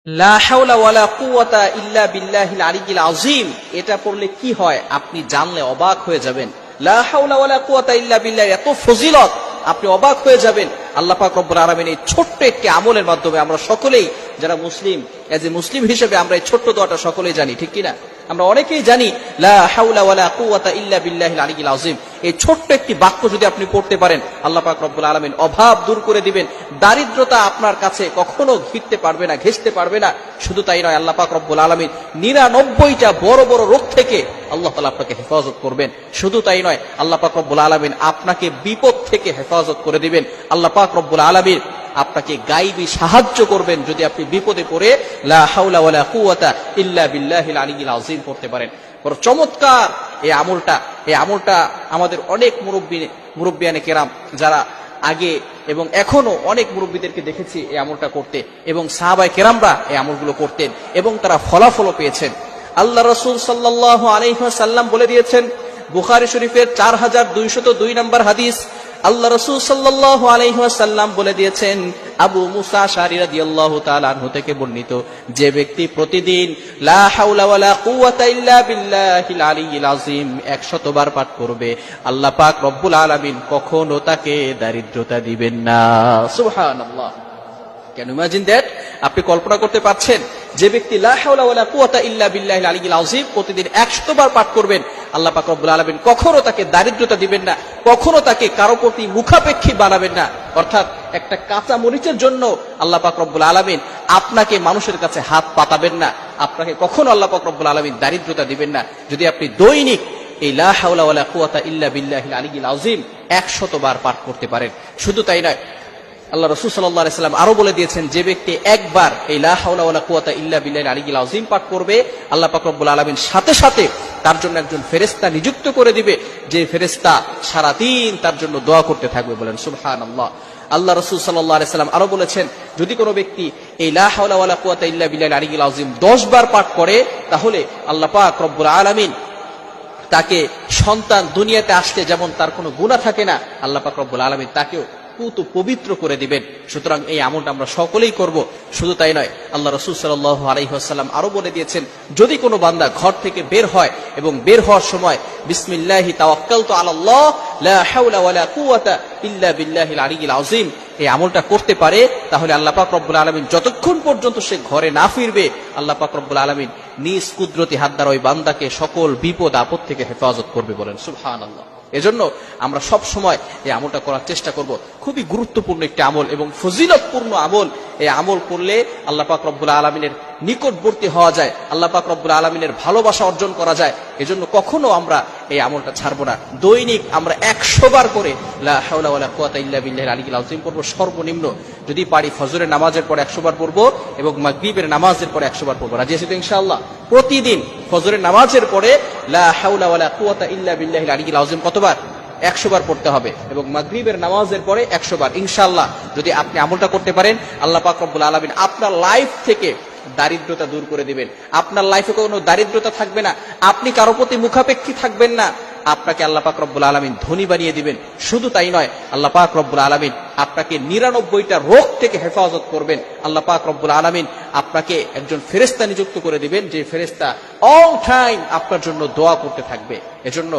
লা হাওলা ওয়ালা কুওয়াতা ইল্লা বিল্লাহিল আলিয়্যিল আযীম, এটা পড়লে কি হয় আপনি জানলে অবাক হয়ে যাবেন। লা হাওলা ওয়ালা কুওয়াতা ইল্লা বিল্লাহ, এত ফজিলত, আপনি অবাক হয়ে যাবেন। আল্লাহ পাক রব্বুল আলামিন এই ছোট্ট একটি আমলের মাধ্যমে আমরা সকলেই যারা মুসলিম, এজ এ মুসলিম হিসেবে আমরা এই ছোট্ট দোয়াটা সকলেই জানি, ঠিক কিনা? আমরা অনেকেই জানি লা হাওলা ওয়ালা কুওয়াতা ইল্লা বিল্লাহিল আলিয়্যিল আযীম। এই ছোট্ট একটি বাক্য যদি আপনি পড়তে পারেন, আল্লাহ পাক রব্বুল আলামিন অভাব দূর করে দিবেন, দারিদ্রতা আপনার কাছে কখনো ঘিরতে পারবে না, ঘেঁষতে পারবে না। শুধু তাই নয়, আল্লাহ পাক রব্বুল আলামিন 99টা বড় বড় রোগ থেকে আল্লাহ তাআলা আপনাকে হেফাজত করবেন। শুধু তাই নয়, আল্লাহ পাক রব্বুল আলামিন আপনাকে বিপদ থেকে হেফাজত করে দিবেন। আল্লাহ পাক রব্বুল আলামিন আপনাকে গায়বী সাহায্য করবেন যদি আপনি বিপদে পড়ে লা হাওলা ওয়ালা কুওয়াতা ইল্লা বিল্লাহিল আলিয়্যিল আযীম পড়তে পারেন। বড় চমৎকার এই আমলটা আমাদের অনেক মুরব্বিয়ানে কেরাম যারা আগে এবং এখনো অনেক মুরব্বীদেরকে দেখেছি এই আমলটা করতে, এবং সাহাবায়ে কেরামরা এই আমলগুলো করতেন এবং তারা ফলাফলও পেয়েছেন। আল্লাহ রাসূল সাল্লাল্লাহু আলাইহি ওয়াসাল্লাম বলে দিয়েছেন, বুখারী শরীফের 4202 নম্বর হাদিস, আল্লাহ রাসূল সাল্লাল্লাহু আলাইহি ওয়াসাল্লাম বলে দিয়েছেন, আবু মুসা আশআরী রাদিয়াল্লাহু তাআলা আনহু থেকে বর্ণিত, যে ব্যক্তি প্রতিদিন লা হাওলা ওয়ালা কুওয়াতা ইল্লা বিল্লাহিল আলিয়্যিল আযীম 100 বার পাঠ করবে, আল্লাহ পাক রব্বুল আলামিন কখনো তাকে দারিদ্রতা দিবেন না। সুবহানাল্লাহ। Can you imagine that? আপনি কল্পনা করতে পারছেন যে ব্যক্তি লা হাওলা ওয়ালা কুওয়াতা ইল্লা বিল্লাহিল আলিয়্যিল আযীম প্রতিদিন 100 বার পাঠ করবেন, আল্লাহ পাক রব্বুল আলামিন কখনো তাকে দারিদ্রতা দিবেন না, কখনো তাকে কারো প্রতি মুখাপেক্ষী বানাবেন না। অর্থাৎ একটা কাঁচা মরিচের জন্য আল্লাহ পাক রব্বুল আলামিন আপনাকে মানুষের কাছে হাত পাতাবেন না, আপনাকে কখনো আল্লাহ পাক রব্বুল আলামিন দারিদ্রতা দিবেন না যদি আপনি দৈনিক এই লা হাওলা ওয়ালা কুওয়াতা ইল্লা বিল্লাহিল আলিয়্যিল আযীম 100 বার পাঠ করতে পারেন। শুধু তাই নয়, আল্লাহ রাসূল সাল্লাল্লাহু আলাইহি ওয়াসাল্লাম আরো বলে দিয়েছেন, যে ব্যক্তি একবার এই লা হাওলা ওয়ালা কুওয়াতা ইল্লা বিল্লাহিল আলিয়্যিল আযীম পাঠ করবে, আল্লাহ পাক রব্বুল আলামিন সাথে সাথে তার জন্য একজন ফেরেশতা নিযুক্ত করে দিবে, যে ফেরেশতা সারা দিন তার জন্য দোয়া করতে থাকবে। বলেন সুবহানাল্লাহ। আল্লাহ রাসূল সাল্লাল্লাহু আলাইহি ওয়াসাল্লাম আরো বলেছেন, যদি কোনো ব্যক্তি এই লা হাওলা ওয়ালা কুওয়াতা ইল্লা বিল্লাহিল আলিয়্যিল আযীম 10 বার পাঠ করে, তাহলে আল্লাহ পাক রব্বুল আলামিন তাকে সন্তান দুনিয়াতে আসতে যেমন তার কোনো গুনাহ থাকে না, আল্লাহ পাক রব্বুল আলামিন তাকেও পবিত্র করে দিবেন। সুতরাং এই আমলটা আমরা সকলেই করব। শুধু তাই নয়, আল্লাহ রাসূল সাল্লাল্লাহু আলাইহি ওয়াসাল্লাম আরো বলে দিয়েছেন, যদি কোনো বান্দা ঘর থেকে বের হয় এবং বের হওয়ার সময় বিসমিল্লাহি তাওয়াক্কালতু আলাল্লাহ লা হাওলা ওয়ালা কুওয়াতা ইল্লা বিল্লাহিল আলিয়্যিল আযীম এই আমলটা করতে পারে, তাহলে আল্লাহ পাক রব্বুল আলামিন যতক্ষণ পর্যন্ত সে ঘরে না ফিরবে, আল্লাহ পাক রব্বুল আলামিন নিজ কুদরতি হাত দ্বারা ওই বান্দাকে সকল বিপদ আপদ থেকে হেফাজত করবে। বলেন সুবহানাল্লাহ। এজন্য আমরা সব সময় এই আমলটা করার চেষ্টা করব। খুবই গুরুত্বপূর্ণ একটি আমল এবং ফজিলতপূর্ণ আমল। এই আমল করলে আল্লাহ পাক রব্বুল আলামিনের নিকটবর্তী হওয়া যায়, আল্লাহ পাক রব্বুল আলামিনের ভালোবাসা অর্জন করা যায়। এজন্য কখনো আমরা এই আমলটা ছাড়বো না। দৈনিক আমরা 100 বার করে লা হাওলা ওয়ালা কুওয়াতা ইল্লা বিল্লাহিল আলিয়্যিল আযীম পড়ব। সর্বনিম্ন যদি পারি ফজরের নামাজের পরে 100 বার পড়ব এবং মাগরিবের নামাজের পরে 100 বার পড়ব। রাজি আছি তো ইনশাআল্লাহ? প্রতিদিন ফজরের নামাজের পরে লা হাওলা ওয়ালা কুওয়াতা ইল্লা বিল্লাহিল আলিয়্যিল আযীম কতবার? 100 বার পড়তে হবে, এবং মাগরিবের নামাজের পরে 100 বার। ইনশাআল্লাহ যদি আপনি আমলটা করতে পারেন, আল্লাহ পাক রব্বুল আলামিন আপনার লাইফ থেকে দারিদ্রতা দূর করে দিবেন। আপনার লাইফে কোনো দারিদ্রতা থাকবে না, আপনি কারো প্রতি মুখাপেক্ষী থাকবেন না, আপনাকে আল্লাহ পাক রব্বুল আলামিন ধনী বানিয়ে দিবেন। শুধু তাই নয়, আল্লাহ পাক রব্বুল আলামিন আপনাকে 99টা রোগ থেকে হেফাজত করবেন। আল্লাহ পাক রব্বুল আলামিন আপনাকে একজন ফেরেশতা নিযুক্ত করে দিবেন, যে ফেরেশতা অল টাইম আপনার জন্য দোয়া করতে থাকবে। এজন্য